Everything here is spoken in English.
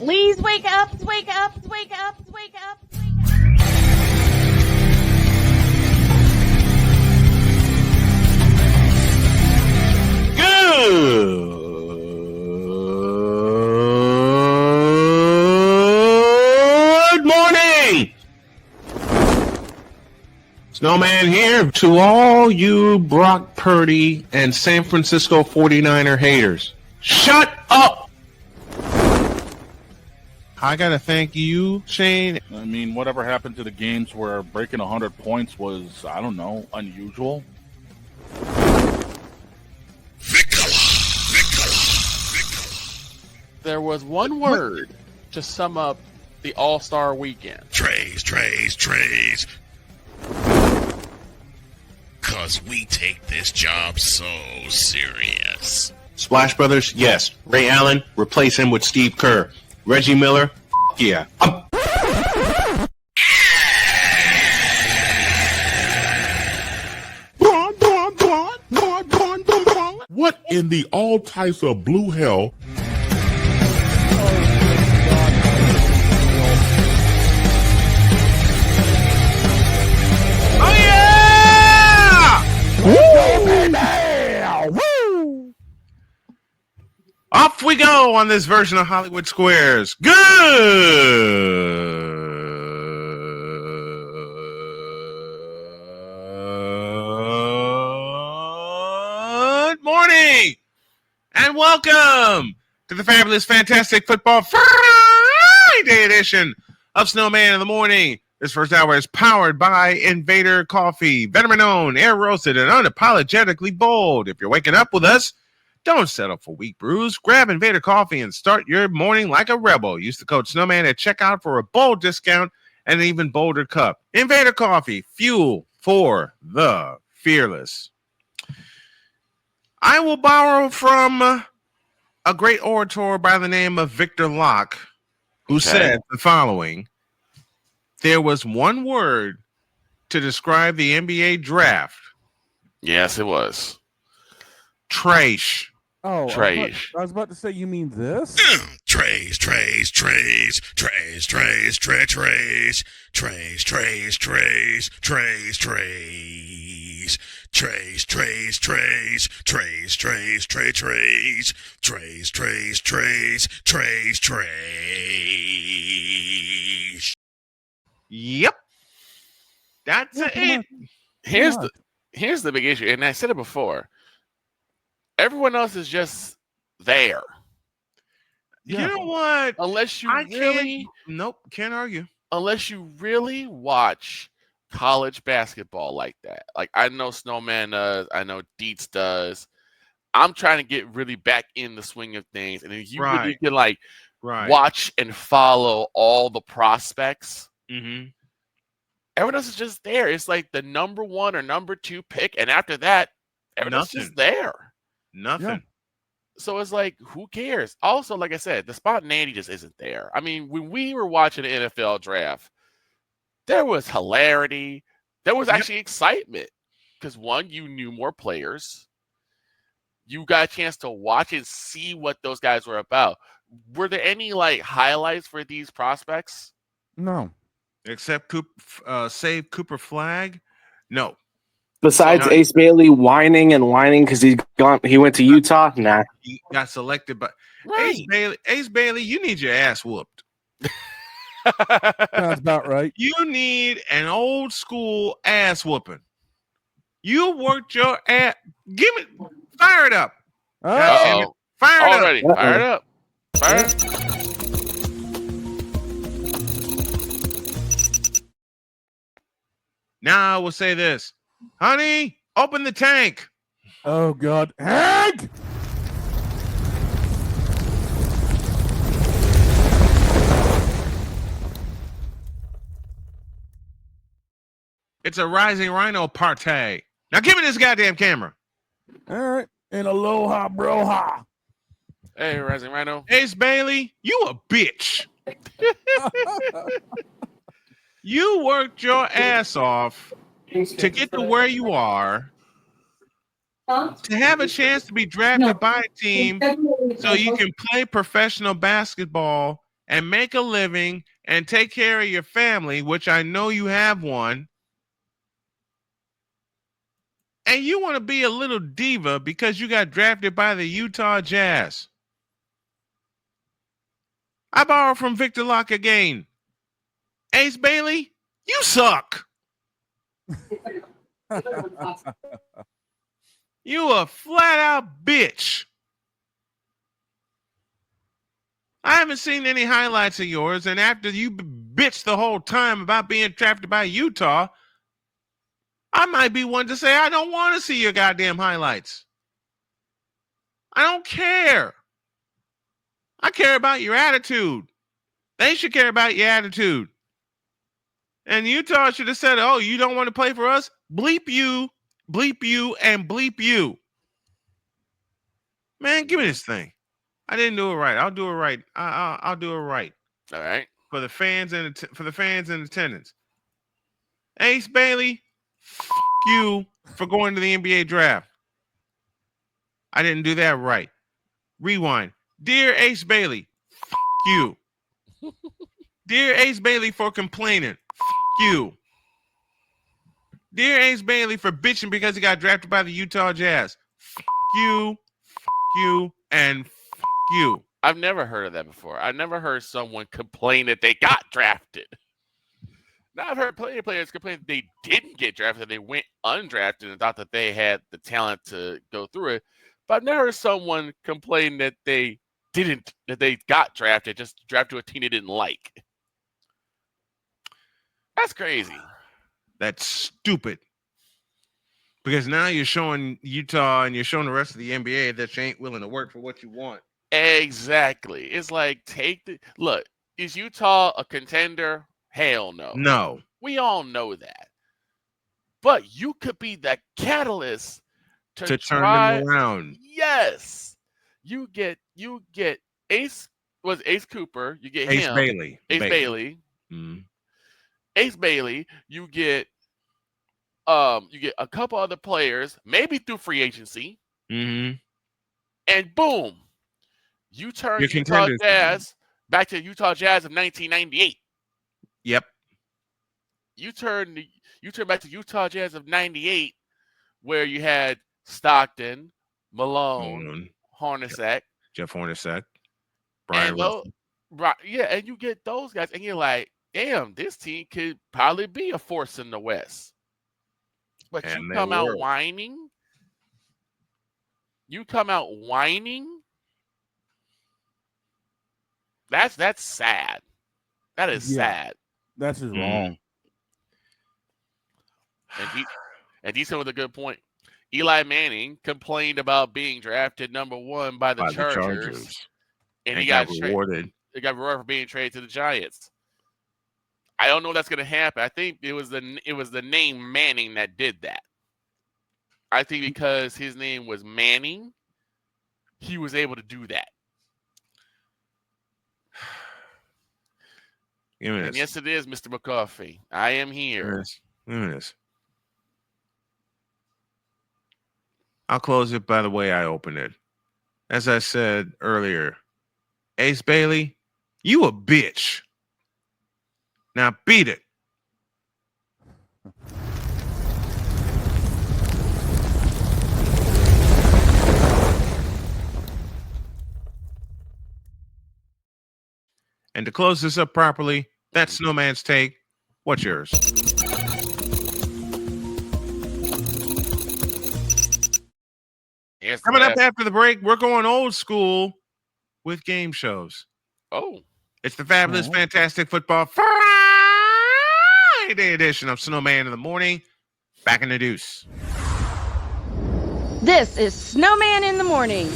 Please wake up, wake up, wake up, wake up, wake up. Good morning! Snowman here to all you Brock Purdy and San Francisco 49er haters. Shut up! I gotta thank you, Shane. I mean, whatever happened to the games where breaking 100 points was, I don't know, unusual? There was one word to sum up the All-Star weekend. Trays. Cause we take this job so serious. Splash Brothers, yes. Ray Allen, replace him with Steve Kerr. Reggie Miller, yeah. What in the all types of blue hell? Oh yeah! Woo! Off we go on this version of Hollywood Squares. Good morning and welcome to the fabulous, fantastic football Friday edition of Snowman in the Morning. This first hour is powered by Invader Coffee, veteran owned, air roasted, and unapologetically bold. If you're waking up with us, don't settle for weak brews. Grab Invader Coffee and start your morning like a rebel. Use the code Snowman at checkout for a bold discount and an even bolder cup. Invader Coffee, fuel for the fearless. I will borrow from a great orator by the name of Victor Locke, who said the following: there was one word to describe the NBA draft. Yes, it was. Trash. Oh, Trash. I was about to say, you mean this? Trays. Yep. That's it. Here's the big issue, and I said it before. Everyone else is just there. You know what? Unless you can't argue. Unless you really watch college basketball like that. Like I know Snowman does, I know Dietz does. I'm trying to get really back in the swing of things, and if you really can watch and follow all the prospects. Mm-hmm. Everyone else is just there. It's like the number 1 or number 2 pick, and after that, everyone else is just there. Nothing. Yeah. So it's like, who cares? Also, like I said, the spontaneity just isn't there. I mean, when we were watching the NFL draft, there was hilarity. There was actually excitement because, one, you knew more players. You got a chance to watch and see what those guys were about. Were there any highlights for these prospects? No. Except save Cooper Flagg? No. Besides Ace Bailey whining because he went to Utah? Nah. He got selected by Ace Bailey, you need your ass whooped. Sounds about right. You need an old school ass whooping. You worked your ass. Fire it up. Uh-oh. Fire it Already. up. Fire it up. Fire it up. Now I will say this. Honey, open the tank. Oh, God. Hank! It's a Rising Rhino party. Now give me this goddamn camera. All right. And aloha, broha. Hey, Rising Rhino. Ace Bailey, you a bitch. You worked your ass off to get to where you are, to have a chance to be drafted by a team so you can play professional basketball and make a living and take care of your family, which I know you have one, and you want to be a little diva because you got drafted by the Utah Jazz. I borrow from Victor Locke again. Ace Bailey, you suck. You a flat out bitch. I haven't seen any highlights of yours, and after you bitched the whole time about being drafted by Utah, I might be one to say I don't want to see your goddamn highlights. I don't care. I care about your attitude. They should care about your attitude. And Utah should have said, oh, you don't want to play for us? Bleep you, and bleep you. Man, give me this thing. I didn't do it right. I'll do it right. I'll do it right. All right. For the fans and for the fans in attendance. Ace Bailey, f*** you for going to the NBA draft. I didn't do that right. Rewind. Dear Ace Bailey, f*** you. Dear Ace Bailey for complaining, f*** you. Dear Ace Bailey for bitching because he got drafted by the Utah Jazz, f*** you, and f*** you. I've never heard of that before. I've never heard someone complain that they got drafted. Now, I've heard plenty of players complain that they didn't get drafted, they went undrafted and thought that they had the talent to go through it. But I've never heard someone complain that they didn't, that they got drafted, just drafted to a team they didn't like. That's crazy. That's stupid. Because now you're showing Utah and you're showing the rest of the NBA that you ain't willing to work for what you want. Exactly. It's like, look, is Utah a contender? Hell no. No. We all know that. But you could be the catalyst to turn them around. Yes. You get Ace Cooper, you get Ace him. Bailey. Ace Bailey. Mm-hmm. Ace Bailey, you get a couple other players, maybe through free agency. Mm-hmm. And boom, you turn Your Utah Jazz back to Utah Jazz of 1998. Yep. You turn back to Utah Jazz of 98, where you had Stockton, Malone, Hornacek, Jeff Hornacek, Brian Wilson. and you get those guys, and you're like, damn, this team could probably be a force in the West. But you come out whining. That's sad. That is sad. That's just wrong. And decent with a good point. Eli Manning complained about being drafted number 1 by the Chargers. And he got rewarded. He got rewarded for being traded to the Giants. I don't know if that's going to happen. I think it was the name Manning that did that. I think because his name was Manning, he was able to do that. And yes, it is, Mr. McCarthy. I am here. Give me this. I'll close it by the way I opened it. As I said earlier, Ace Bailey, you a bitch. Now beat it. And to close this up properly, that's Snowman's take. What's yours? Yes, coming up after the break, we're going old school with game shows. Oh. It's the fabulous, fantastic football Friday edition of Snowman in the Morning. Back in the deuce. This is Snowman in the Morning.